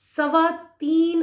$3.25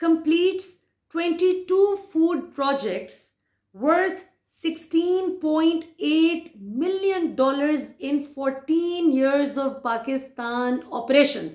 completes 22 food projects worth $16.8 million in 14 years of Pakistan operations।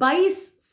22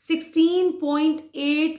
$16.8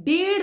$1.5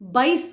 22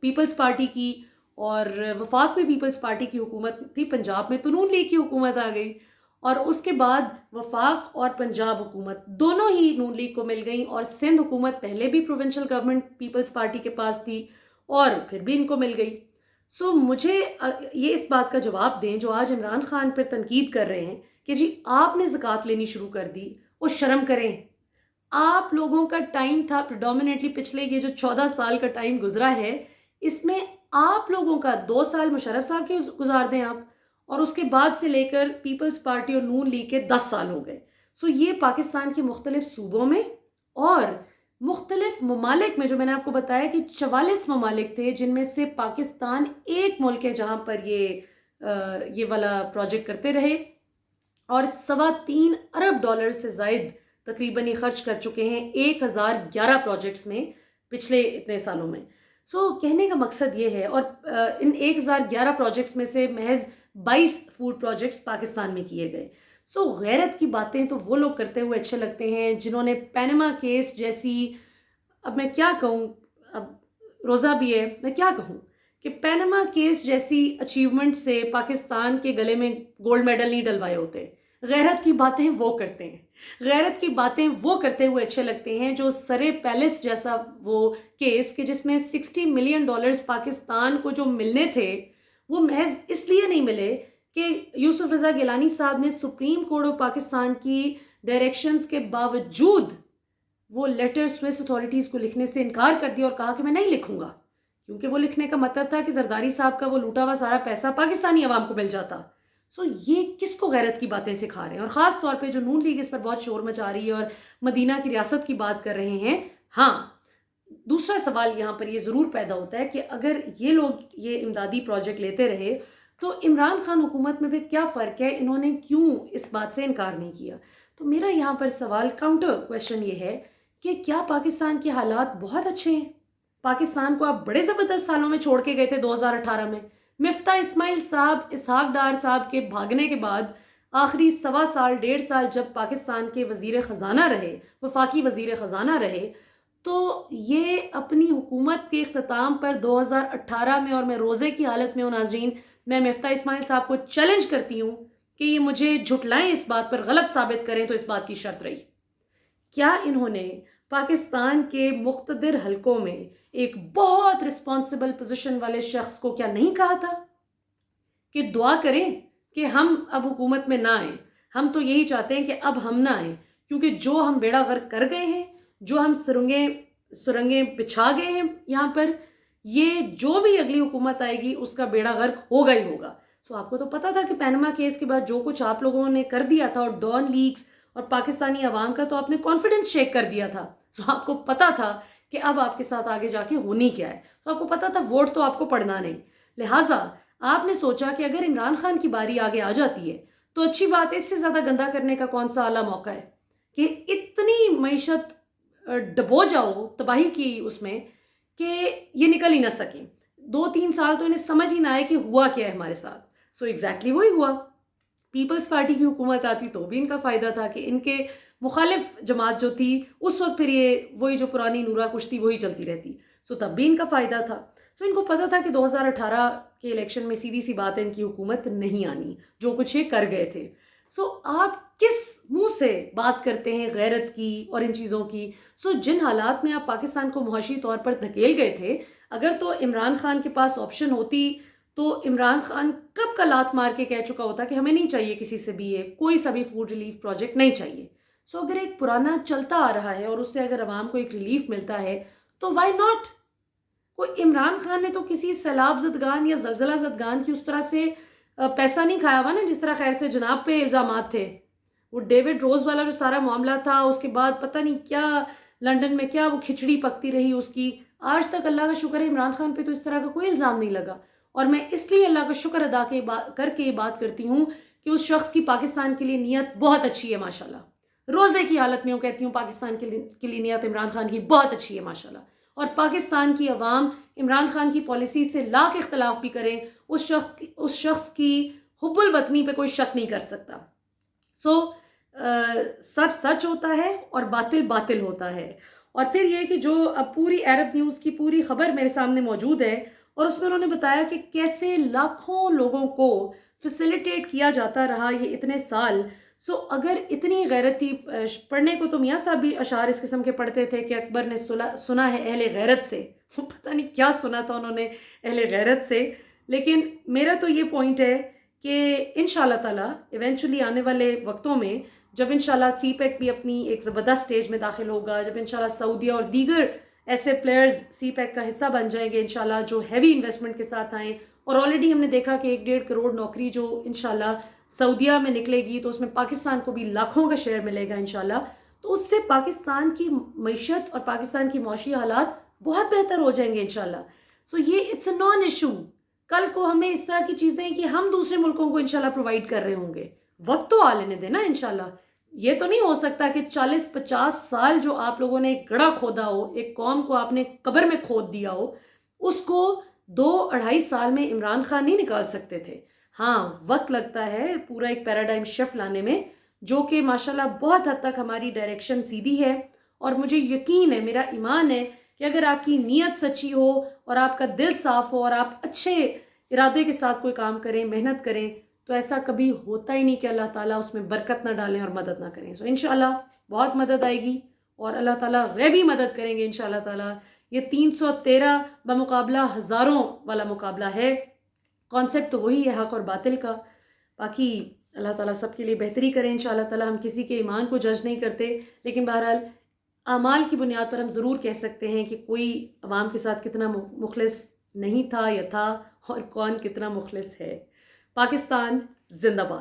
Peoples party کی، اور وفاق میں پیپلز پارٹی کی حکومت تھی، پنجاب میں تو نون لیگ کی حکومت آ گئی، اور اس کے بعد وفاق اور پنجاب حکومت دونوں ہی نون لیگ کو مل گئیں، اور سندھ حکومت پہلے بھی پروونشل گورنمنٹ پیپلز پارٹی کے پاس تھی اور پھر بھی ان کو مل گئی۔ سو مجھے یہ اس بات کا جواب دیں جو آج عمران خان پر تنقید کر رہے ہیں کہ جی آپ نے زکوٰۃ لینی شروع کر دی، وہ شرم کریں۔ آپ لوگوں کا ٹائم تھا پریڈومیننٹلی پچھلے یہ جو 14 سال کا ٹائم گزرا ہے، اس میں آپ لوگوں کا 2 سال مشرف صاحب کے گزار دیں آپ، اور اس کے بعد سے لے کر پیپلز پارٹی اور نون لیگ کے 10 سال ہو گئے۔ سو یہ پاکستان کے مختلف صوبوں میں اور مختلف ممالک میں، جو میں نے آپ کو بتایا کہ 44 ممالک تھے جن میں سے پاکستان ایک ملک ہے جہاں پر یہ والا پروجیکٹ کرتے رہے، اور $3.25 ارب سے زائد تقریباً یہ خرچ کر چکے ہیں 1011 پروجیکٹس میں پچھلے اتنے سالوں میں۔ سو کہنے کا مقصد یہ ہے، اور ان 1011 پروجیکٹس میں سے محض 22 فوڈ پروجیکٹس پاکستان میں کیے گئے۔ سو غیرت کی باتیں تو وہ لوگ کرتے ہوئے اچھے لگتے ہیں جنہوں نے پینما کیس جیسی، اب میں کیا کہوں، اب روزہ بھی ہے، میں کیا کہوں کہ پینما کیس جیسی اچیومنٹ سے پاکستان کے گلے میں گولڈ میڈل نہیں ڈلوائے ہوتے۔ غیرت کی باتیں وہ کرتے ہیں، غیرت کی باتیں وہ کرتے ہوئے اچھے لگتے ہیں جو سرے پیلس جیسا وہ کیس کہ جس میں $60 ملین پاکستان کو جو ملنے تھے وہ محض اس لیے نہیں ملے کہ یوسف رضا گیلانی صاحب نے سپریم کورٹ آف پاکستان کی ڈائریکشنز کے باوجود وہ لیٹر سوئس اتھارٹیز کو لکھنے سے انکار کر دیا اور کہا کہ میں نہیں لکھوں گا، کیونکہ وہ لکھنے کا مطلب تھا کہ زرداری صاحب کا وہ لوٹا ہوا سارا پیسہ پاکستانی عوام کو مل جاتا۔ سو یہ کس کو غیرت کی باتیں سکھا رہے ہیں؟ اور خاص طور پہ جو نون لیگ اس پر بہت شور مچا رہی ہے اور مدینہ کی ریاست کی بات کر رہے ہیں۔ ہاں، دوسرا سوال یہاں پر یہ ضرور پیدا ہوتا ہے کہ اگر یہ لوگ یہ امدادی پروجیکٹ لیتے رہے تو عمران خان حکومت میں بھی کیا فرق ہے، انہوں نے کیوں اس بات سے انکار نہیں کیا؟ تو میرا یہاں پر سوال، کاؤنٹر کویشچن یہ ہے کہ کیا پاکستان کے حالات بہت اچھے ہیں؟ پاکستان کو آپ بڑے زبردست سالوں میں چھوڑ کے گئے تھے 2018 میں۔ مفتاح اسماعیل صاحب، اسحاق ڈار صاحب کے بھاگنے کے بعد آخری 1.25 سال جب پاکستان کے وزیر خزانہ رہے، وفاقی وزیر خزانہ رہے، تو یہ اپنی حکومت کے اختتام پر 2018 میں، اور میں روزے کی حالت میں ہوں ناظرین، میں مفتاح اسماعیل صاحب کو چیلنج کرتی ہوں کہ یہ مجھے جھٹلائیں، اس بات پر غلط ثابت کریں تو اس بات کی شرط رہی، کیا انہوں نے پاکستان کے مقتدر حلقوں میں ایک بہت رسپانسبل پوزیشن والے شخص کو کیا نہیں کہا تھا کہ دعا کریں کہ ہم اب حکومت میں نہ آئیں، ہم تو یہی چاہتے ہیں کہ اب ہم نہ آئیں، کیونکہ جو ہم بیڑا غرق کر گئے ہیں، جو ہم سرنگیں بچھا گئے ہیں یہاں پر، یہ جو بھی اگلی حکومت آئے گی اس کا بیڑا غرق ہوگا ہی ہوگا۔ سو آپ کو تو پتا تھا کہ پینما کیس کے بعد جو کچھ آپ لوگوں نے کر دیا تھا، اور ڈان لیکس اور پاکستانی عوام کا تو آپ نے کانفیڈنس شیک کر دیا تھا، سو آپ کو پتا تھا کہ اب آپ کے ساتھ آگے جا کے ہونی کیا ہے، تو آپ کو پتا تھا ووٹ تو آپ کو پڑنا نہیں، لہٰذا آپ نے سوچا کہ اگر عمران خان کی باری آگے آ جاتی ہے تو اچھی بات ہے، اس سے زیادہ گندا کرنے کا کون سا اعلیٰ موقع ہے کہ اتنی معیشت ڈبو جاؤ تباہی کی اس میں کہ یہ نکل ہی نہ سکیں۔ 2-3 سال تو انہیں سمجھ ہی نہ آئے کہ ہوا کیا ہے ہمارے ساتھ۔ سو ایگزیکٹلی وہی ہوا، پیپلز پارٹی کی حکومت آتی تو بھی ان کا فائدہ تھا کہ ان کے مخالف جماعت جو تھی اس وقت پھر یہ وہی جو پرانی نورا کشتی وہی چلتی رہتی، سو تب بھی ان کا فائدہ تھا۔ سو ان کو پتا تھا کہ 2018 کے الیکشن میں سیدھی سی بات ہے ان کی حکومت نہیں آنی، جو کچھ یہ کر گئے تھے۔ سو آپ کس منہ سے بات کرتے ہیں غیرت کی اور ان چیزوں کی؟ سو جن حالات میں آپ پاکستان کو معاشی طور پر دھکیل گئے تھے، اگر تو عمران خان کے پاس آپشن ہوتی تو عمران خان کب کا لات مار کے کہہ چکا ہوتا کہ ہمیں نہیں چاہیے کسی سے بھی یہ کوئی سا بھی فوڈ ریلیف پروجیکٹ نہیں چاہیے۔ سو اگر ایک پرانا چلتا آ رہا ہے اور اس سے اگر عوام کو ایک ریلیف ملتا ہے تو وائی ناٹ؟ کوئی عمران خان نے تو کسی سیلاب زدگان یا زلزلہ زدگان کی اس طرح سے پیسہ نہیں کھایا ہوا نا جس طرح خیر سے جناب پہ الزامات تھے۔ وہ ڈیوڈ روز والا جو سارا معاملہ تھا، اس کے بعد پتہ نہیں کیا لندن میں کیا وہ کھچڑی پکتی رہی اس کی، آج تک اللہ کا شکر ہے عمران خان پہ تو اس طرح کا کوئی الزام نہیں لگا، اور میں اس لیے اللہ کا شکر ادا کر کے یہ بات کرتی ہوں کہ اس شخص کی پاکستان کے لیے نیت بہت اچھی ہے ماشاءاللہ۔ روزے کی حالت میں وہ کہتی ہوں پاکستان کے لیے نیت عمران خان کی بہت اچھی ہے ماشاءاللہ، اور پاکستان کی عوام عمران خان کی پالیسی سے لاکھ اختلاف بھی کریں، اس شخص کی حب الوطنی پہ کوئی شک نہیں کر سکتا۔ سو سچ سچ ہوتا ہے اور باطل باطل ہوتا ہے، اور پھر یہ کہ جو اب پوری عرب نیوز کی پوری خبر میرے سامنے موجود ہے، اور اس میں انہوں نے بتایا کہ کیسے لاکھوں لوگوں کو فیسیلیٹیٹ کیا جاتا رہا یہ اتنے سال. سو اگر اتنی غیرت تھی، پڑھنے کو تو میاں صاحب بھی اشعار اس قسم کے پڑھتے تھے کہ اکبر نے سنا ہے اہل غیرت سے. پتہ نہیں کیا سنا تھا انہوں نے اہل غیرت سے. لیکن میرا تو یہ پوائنٹ ہے کہ انشاءاللہ تعالیٰ ایونچولی آنے والے وقتوں میں جب انشاءاللہ سی پیک بھی اپنی ایک زبردست سٹیج میں داخل ہوگا، جب انشاءاللہ سعودیہ اور دیگر ایسے پلیئرز سی پیک کا حصہ بن جائیں گے انشاءاللہ جو ہیوی انویسٹمنٹ کے ساتھ آئیں، اور آلریڈی ہم نے دیکھا کہ 1.5 کروڑ نوکری جو انشاءاللہ سعودیہ میں نکلے گی تو اس میں پاکستان کو بھی لاکھوں کا شیئر ملے گا انشاءاللہ. تو اس سے پاکستان کی معیشت اور پاکستان کی معاشی حالات بہت بہتر ہو جائیں گے انشاءاللہ. سو یہ اٹس اے نان ایشو. کل کو ہمیں اس طرح کی چیزیں کہ ہم دوسرے ملکوں کو انشاءاللہ پرووائڈ کر رہے ہوں گے. وقت تو آ لینے دینا انشاءاللہ. یہ تو نہیں ہو سکتا کہ 40-50 سال جو آپ لوگوں نے ایک گڑھا کھودا ہو، ایک قوم کو آپ نے قبر میں کھود دیا ہو، اس کو 2-2.5 سال میں عمران خان نہیں نکال سکتے تھے. ہاں وقت لگتا ہے پورا ایک پیراڈائم شفٹ لانے میں، جو کہ ماشاءاللہ بہت حد تک ہماری ڈائریکشن سیدھی ہے. اور مجھے یقین ہے، میرا ایمان ہے کہ اگر آپ کی نیت سچی ہو اور آپ کا دل صاف ہو اور آپ اچھے ارادے کے ساتھ کوئی کام کریں، محنت کریں، تو ایسا کبھی ہوتا ہی نہیں کہ اللہ تعالیٰ اس میں برکت نہ ڈالیں اور مدد نہ کریں. سو انشاءاللہ بہت مدد آئے گی اور اللہ تعالیٰ غیبی مدد کریں گے انشاءاللہ تعالیٰ. یہ 313 بمقابلہ ہزاروں والا مقابلہ ہے. کانسیپٹ تو وہی ہے حق اور باطل کا. باقی اللہ تعالیٰ سب کے لیے بہتری کریں انشاءاللہ تعالیٰ. ہم کسی کے ایمان کو جج نہیں کرتے، لیکن بہرحال اعمال کی بنیاد پر ہم ضرور کہہ سکتے ہیں کہ کوئی عوام کے ساتھ کتنا مخلص نہیں تھا یا تھا، اور کون کتنا مخلص ہے. پاکستان زندہ باد.